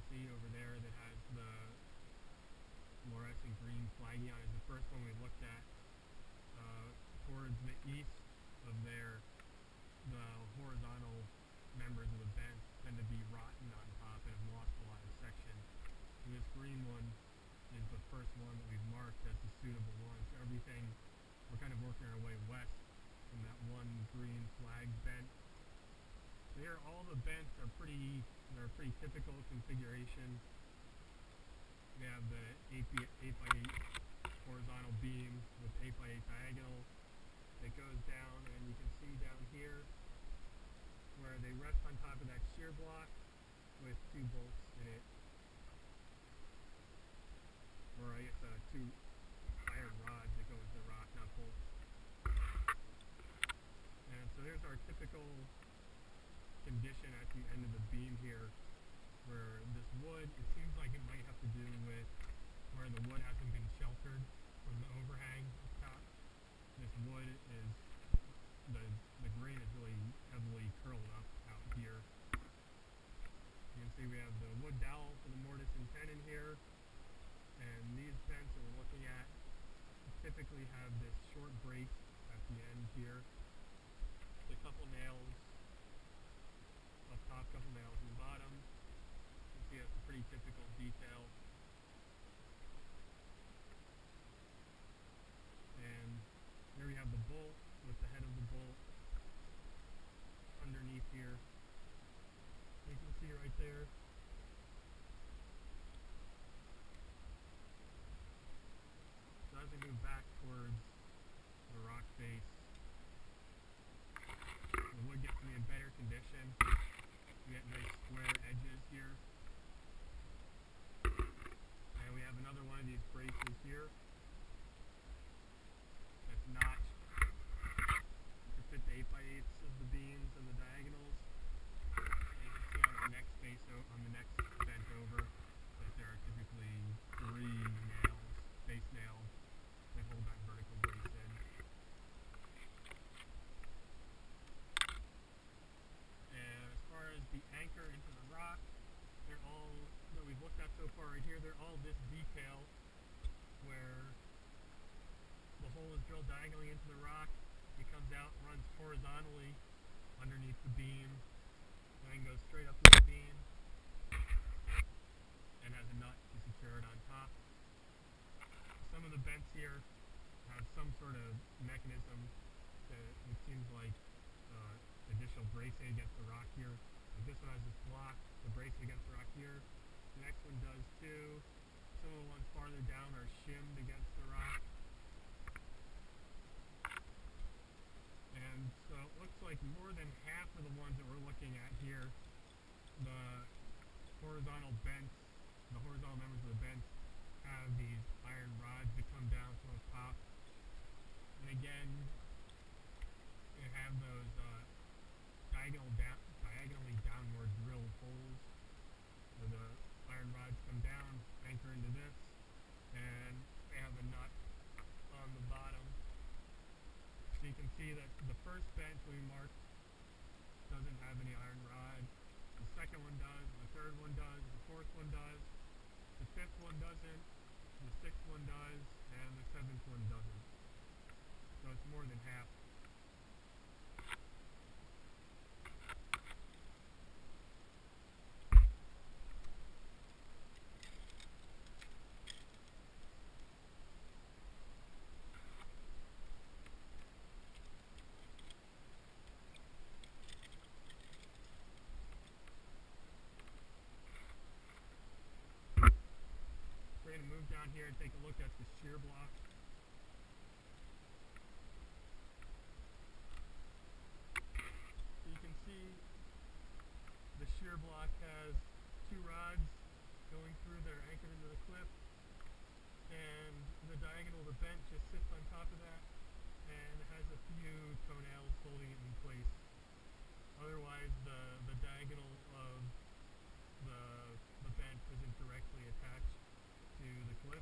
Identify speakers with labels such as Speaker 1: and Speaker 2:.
Speaker 1: see over there that has the fluorescent green flaggy on it is the first one we looked at. Towards the east of there, the horizontal members of the bent tend to be rotten on top and have lost a lot of section. And this green one is the first one that we've marked as the suitable one. So everything, we're kind of working our way west from that one green flag bent. So here, all the bents are pretty typical configuration. We have the 8x8 horizontal beam with 8x8 diagonal that goes down, and you can see down here where they rest on top of that shear block with two bolts in it, or I guess two iron rods that go into the rock, not bolts. And so there's our typical condition at the end of the beam here, where this wood, it seems like it might have to do with where the wood hasn't been sheltered from the overhang up top. This wood is, the grain is really heavily curled up out here. You can see we have the wood dowel for the mortise and tenon here, and these bents that we're looking at typically have this short brace at the end here. A couple nails up top, couple nails in the bottom. You can see that's a pretty typical detail. And here we have the bolt with the head of the bolt underneath here. You can see right there. So as we move back towards the rock face, the wood gets to be in better condition. We get nice square edges here. And we have another one of these braces here that's notched to fit the 8x8s of the beams and the diagonals. And you can see on the next face, on the next bent over, that there are typically 3 nails, face nails, that hold that vertical brace in. And as far as the anchor into the rock, they're all, that we've looked at so far right here, they're all this detail where the hole is drilled diagonally into the rock, it comes out, runs horizontally underneath the beam, and then goes straight up to the beam, and has a nut to secure it on top. Some of the bents here have some sort of mechanism that it seems like additional bracing against the rock here. Like this one has this block, the bracing against the rock here. The next one does too. Some of the ones farther down are shimmed against the rock. And so it looks like more than half of the ones that we're looking at here, the horizontal bents, the horizontal members of the bents have these iron rods that come down from the top. And again, they have those diagonally downward drilled holes where the iron rods come down, anchor into this, and they have a nut on the bottom. So you can see that the first bent we marked doesn't have any iron rod. The second one does, the third one does, the fourth one does, the fifth one doesn't, the sixth one does, and the seventh one doesn't. So it's more than half. We're going to move down here and take a look at the shear block. So you can see the shear block has 2 rods going through that are anchored into the cliff, and the diagonal of the bent just sits on top of that, and it has a few toenails holding it in place. Otherwise, the diagonal of the bent isn't directly attached to the cliff.